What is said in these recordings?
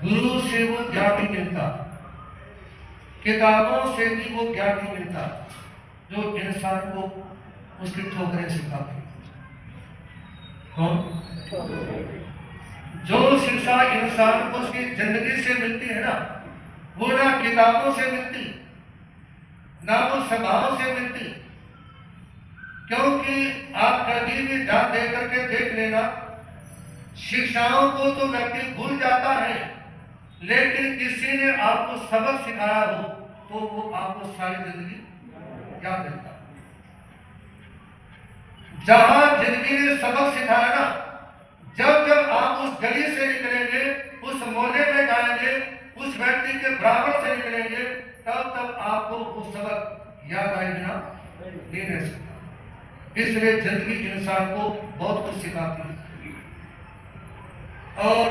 गुरु से वो ज्ञान नहीं मिलता, किताबों से भी वो ज्ञान नहीं मिलता जो इंसान को उसकी ठोकरें सिखाती। जो शिक्षा इंसान को उसकी जिंदगी से मिलती है ना, वो ना किताबों से मिलती, ना वो सभाओं से मिलती। क्योंकि आप कभी भी ध्यान दे करके देख लेना, शिक्षाओं को तो व्यक्ति भूल जाता है, लेकिन किसी ने आपको सबक सिखाया हो तो वो आपको सारी जिंदगी याद रहता है। जहां जिंदगी ने सबक सिखाया ना, जब जब आप उस गली से निकलेंगे, उस मोहल्ले में जाएंगे, उस व्यक्ति के बराबर से निकलेंगे, तब तब आपको वो सबक याद आएगा नहीं रह सकता। इसलिए जिंदगी इंसान को बहुत कुछ सिखाती है। और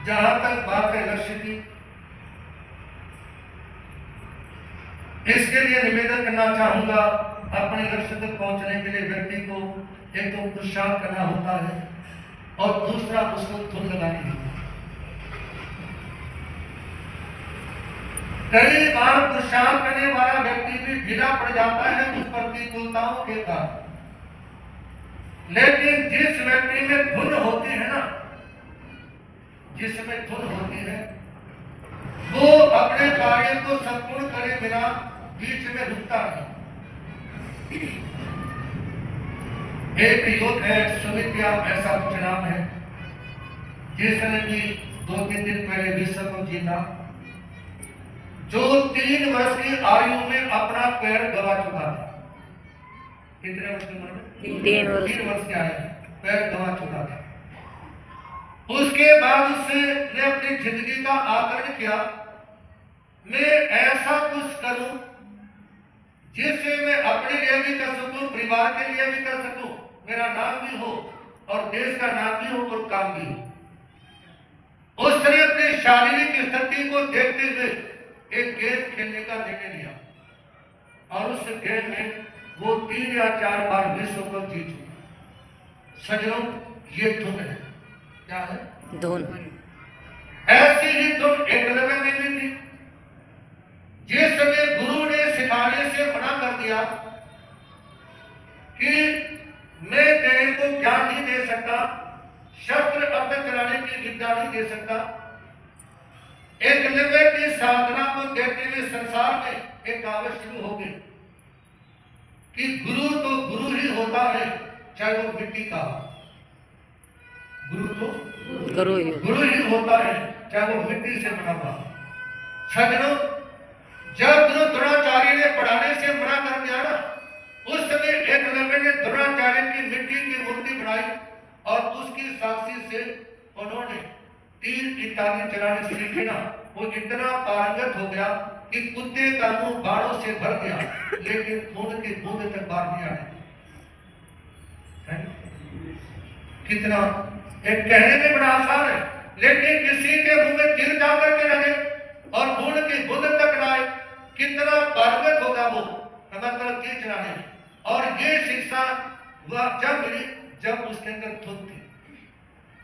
जहां तक बात है लक्ष्य की, इसके लिए निवेदन करना चाहूंगा, अपने लक्ष्य तक पहुंचने के लिए व्यक्ति को एक तो पुरुषार्थ करना होता है और दूसरा उसको धुन लगानी होती है। कई बार पुरुषार्थ करने वाला व्यक्ति भी ढीला पड़ जाता है कुछ प्रतिकूलताओं के कारण, लेकिन जिस व्यक्ति में धुन होती है ना, जिसमें धुन होती है, वो अपने कार्य को संपूर्ण करे बिना बीच में रुकता नहीं। एक युवक है, सुमित्या ऐसा कुछ नाम है, जिसने भी 2-3 दिन पहले विश्व को जीता, जो 3 वर्ष की आयु में अपना पैर गवा चुका था। कितने वर्ष की उम्र में? 3 वर्ष की आयु में पैर गवा चुका था। उसके बाद उसने अपनी जिंदगी का आकलन किया, मैं ऐसा कुछ करूं जिससे मैं अपने लिए भी कर सकूं, परिवार के लिए भी कर सकूं, मेरा नाम भी हो और देश का नाम भी हो और काम भी हो। उसने अपनी शारीरिक स्थिति को देखते हुए एक गेम खेलने का निर्णय लिया और उस गेम में वो 3 या 4 बार विश्व कप जीत चुका। सजनों, ये धुन है। क्या है? धुन। ऐसी ही धुन एकलव्य में भी थी। जिस समय गुरु ने सिखाने से मना कर दिया कि मैं तेरे को ज्ञान नहीं दे सकता, शस्त्र अपने चलाने की विद्या नहीं दे सकता, एकलव्य की साधना को देखते हुए संसार में एक कहावत शुरू हो गई कि गुरु तो गुरु ही होता है, चाहे वो मिट्टी का। गुरु तो गुरु ही होता है, चाहे वो मिट्टी से बना हुआ। सजनों, जब गुरु द्रोणाचार्य ने पढ़ाने से मना कर दिया ना, उस समय एकलव्य ने द्रोणाचार्य की मिट्टी की मूर्ति बनाई और उसकी साक्षी से उन्होंने तीर इत्यादि चलाने सीखे ना, वो इतना पारंगत हो गया कि कुत्ते का मुंह बाणों से भर गया, लेकिन खून की बूंद तक बाहर नहीं आने। कितना एक कहने में बड़ा आसान है, लेकिन किसी के मुंह में तीर जा करके लगे और खून की बूंद तक ना आए, कितना पारंगत होगा वो मतलब तीर चलाने में। और ये शिक्षा वह जब मिली जब उसके अंदर धुन थी।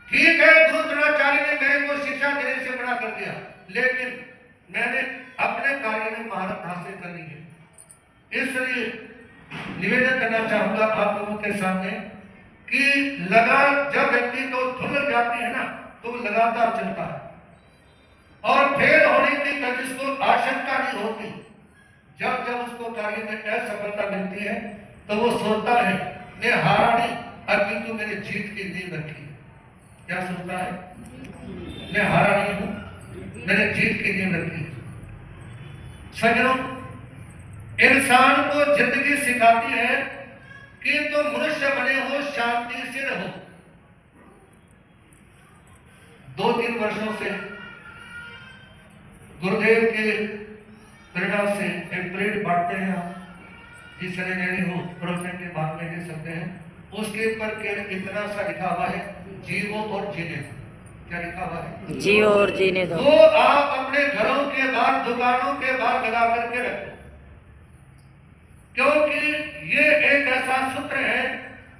ठीक है, गुरु द्रोणाचार्य ने मेरे को शिक्षा देने से मना कर दिया, लेकिन मैंने अपने कार्य में महारत हासिल करनी है। इसलिए निवेदन करना चाहूंगा आप लोगों के सामने कि जब व्यक्ति को धुन लग जाती है ना, तो लगातार चलता है और फेल होने की कभी उसको आशंका नहीं होती। जब जब उसको कार्य में असफलता मिलती है तो वो सोचता है मैं हारा नहीं, अभी तो मेरी जीत की नींव रखी। क्या सोचता है? मैं हारा नहीं हूं, मैंने जीत की नींव रखी। सजनों, इंसान को जिंदगी सिखाती है कि तुम मनुष्य बने हो, शांति से रहो। 2-3 वर्षों से गुरुदेव के प्रेरणा से एक प्लेट बांटते हैं हम, जिस नहीं हो प्रवचन के बाद में दे सकते हैं। उसके ऊपर केवल इतना सा लिखा हुआ है, जियो और जीने दो। क्या लिखा हुआ है? जियो और जीने दो। वो आप अपने घरों के बाहर, दुकानों के बाहर लगा करके रखो, क्योंकि ये एक ऐसा सूत्र है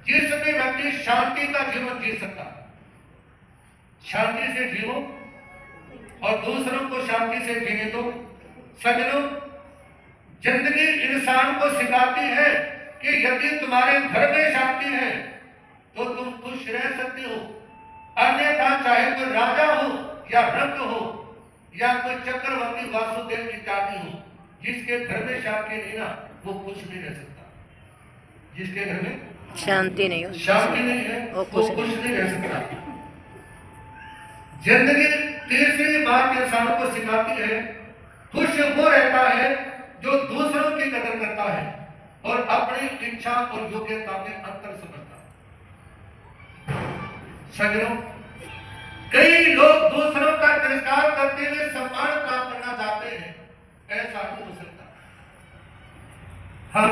जिसमें व्यक्ति शांति का जीवन जी सकता है। शांति से जीवो, और दूसरों को शांति से जीने दो। सज्जनों, जिंदगी इंसान को सिखाती है कि यदि तुम्हारे घर में शांति है तो तुम खुश रह सकते हो, अन्यथा चाहे कोई राजा हो या रंग हो या कोई चक्रवर्ती वासुदेव इत्यादि हो, जिसके घर में शांति नहीं ना, वो खुश नहीं रह सकता। जिसके घर में शांति नहीं है वो खुश नहीं रह सकता। जिंदगी तीसरी बात इंसानों को सिखाती है, खुश वो रहता है जो दूसरों की कदर करता है और अपनी इच्छा और योग्यता में अंतर समझता है। सज्जनों, कई लोग दूसरों का तिरस्कार करते हुए सम्मान प्राप्त करना चाहते हैं, ऐसा नहीं हो सकता। हम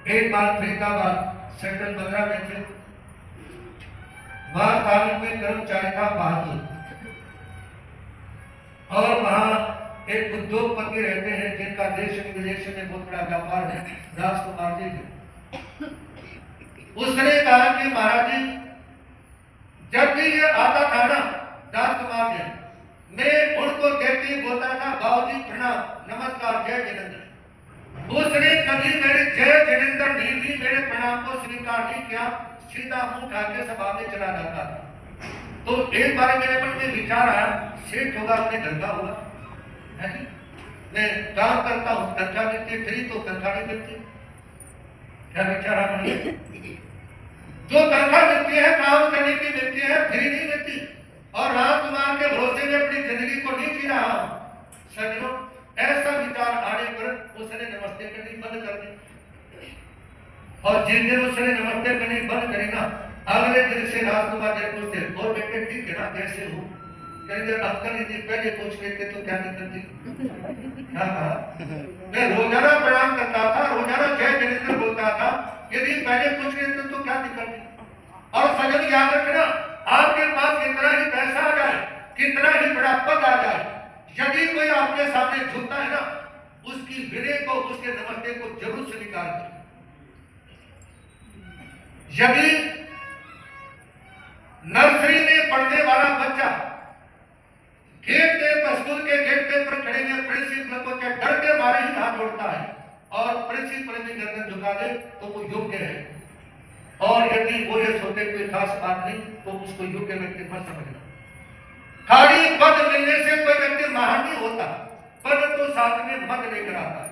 एक बार फरीदाबाद सेंट्रल बंदरा में थे, वहां तालीम में कर्मचारी था बहादुर, और वहां एक उद्योगपति रहते हैं जिनका देश विदेश में बहुत बड़ा व्यापार है, राजकुमार जी। उसने कहा कि महाराज जी, जब भी ये आता था ना राजकुमार जी, मैं उनको देखते बोलता था बाबूजी प्रणाम, नमस्कार, जय जिनेंद्र। उसने कभी मेरे जय जिनेंद्र नहीं दी, मेरे प्रणाम को स्वीकार नहीं किया, सीधा मुंह उठा के सभा में चला जाता था। तो एक बार मेरे मन में विचार आया, सेठ होगा, अपने घर का होगा, मैं काम करता हूँ, तनख्वाह मिलती है, फ्री तो तनख्वाह नहीं मिलती। क्या विचार आ रही है? जो तनख्वाह मिलती है काम करने की मिलती है, फ्री नहीं मिलती। और राजकुमार के भरोसे में अपनी जिंदगी को नहीं जी रहा हूँ। सज्जनों, ऐसा विचार आने पर उसने नमस्ते करनी बंद कर दी, और जिस दिन उसने नमस्ते करनी बंद करी ना, अगले दिन से राजकुमार जी पूछते, और बेटे ठीक है ना, कैसे हो? अंकल यदि पहले पूछ लेते तो क्या दिक्कत थी? मैं रोजाना प्रणाम करता था, रोजाना जय जिनेंद्र बोलता था, यदि पहले पूछ लेते तो क्या दिक्कत थी? और सजन याद रखना, आपके पास कितना ही पैसा आ जाए, कितना ही बड़ा पद आ जाए, यदि कोई आपके सामने झुकता है ना, उसकी विनय को, उसके नमस्ते को जरूर स्वीकार करें। यदि नर्सरी में पढ़ने वाला बच्चा गेट पे, स्कूल के गेट पे पर खड़े हुए प्रिंसिपल को क्या डर के मारे ही हाथ जोड़ता है और प्रिंसिपल भी गर्दन झुका दे तो वो योग्य है, और यदि वो ये सोचे कोई खास बात नहीं तो उसको योग्य व्यक्ति मत समझना। खाली पद मिलने से कोई व्यक्ति महान नहीं होता, पद तो साथ में मत लेकर आता है,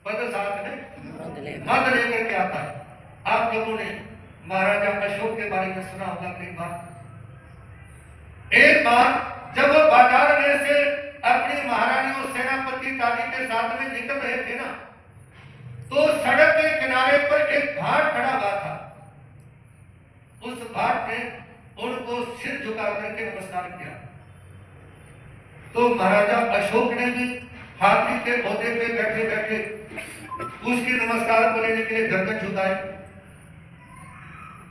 पद साथ में मत लेकर के आता है। आप लोगों ने महाराजा अशोक के बारे में सुना होगा कई बार। एक बार जब वो बाजार में से अपनी महारानी और सेनापति दादी के साथ में निकल रहे थे ना, तो सड़क के किनारे पर एक भाट खड़ा हुआ था। उस भाट ने उनको सिर झुका करके नमस्कार किया। तो महाराजा अशोक ने भी हाथी के ओहदे पे बैठे बैठे उसकी नमस्कार को लेने के लिए गर्दन झुकाई।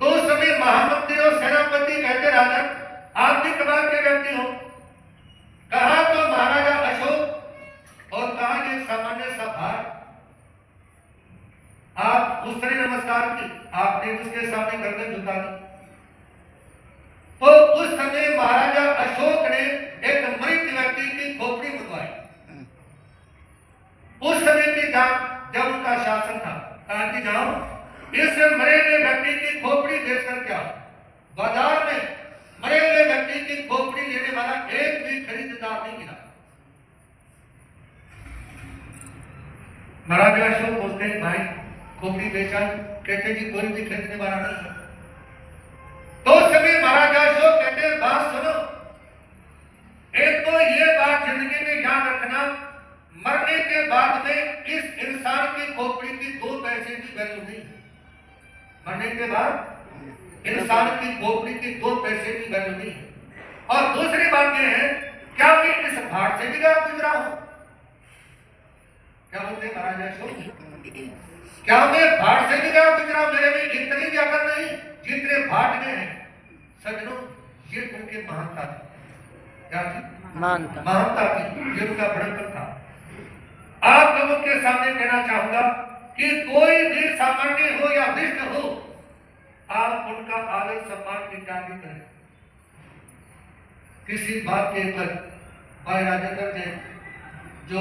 तो उस समय महामंत्री और सेनापति कहते, राजन आप भी कमाल के व्यक्ति हो। कहा तो महाराजा अशोक और कहा एक सामान्य सा भाट। आप उसने नमस्कार की, आपने उसके सामने गर्दन झुका दी। तो उस समय महाराजा अशोक ने एक मृत व्यक्ति की खोपड़ी मंगवाई। उस समय की जब उनका शासन था, कहा कि जाओ इस मरे हुए व्यक्ति की खोपड़ी बेचकर क्या, बाजार में मरे हुए व्यक्ति की खोपड़ी लेने वाला एक भी खरीदार नहीं मिला। महाराजा अशोक बोलते हैं, भाई खोपड़ी बेचा? कहते जी कोई भी खरीदने वाला नहीं है। तो उस समय महाराजा अशोक कहते हैं, बात सुनो, एक तो ये बात जिंदगी में याद रखना, मरने के बाद में इस इंसान की खोपड़ी की 2 पैसे की वैल्यू नहीं है। मरने के बाद इंसान की खोपड़ी की 2 पैसे की वैल्यू नहीं है। और दूसरी बात यह है, क्या मैं इस भाट से भी गया गुजरा हूं? क्या बोलते महाराजा अशोक, क्या मैं भाट से भी गया गुजरा? मेरे में इतनी भी अकल नहीं जितने भाट में है। सज्जनों, ये उनके महानता थी। क्या थी? महानता थी, ये उनका बड़प्पन था। आप लोगों के सामने कहना चाहूंगा कि कोई भी सामान्य हो या विष्ट हो, आप उनका आदर सम्मान इत्यादि करें। किसी बात के ऊपर भाई राजेंद्र जी जो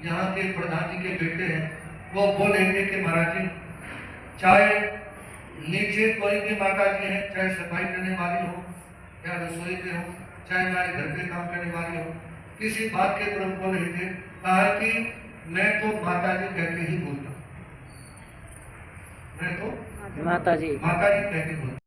यहाँ के प्रधान जी के बेटे हैं, वो बोलेंगे कि महाराज जी चाहे नीचे कोई भी माता जी है, चाहे सफाई करने वाली हो या रसोई में हो, चाहे हमारे घर पे काम करने वाली हो, किसी बात के ऊपर बोल रहे थे। कहा कि मैं तो माता जी कहते ही बोलता, मैं तो माता जी कहते बोलता।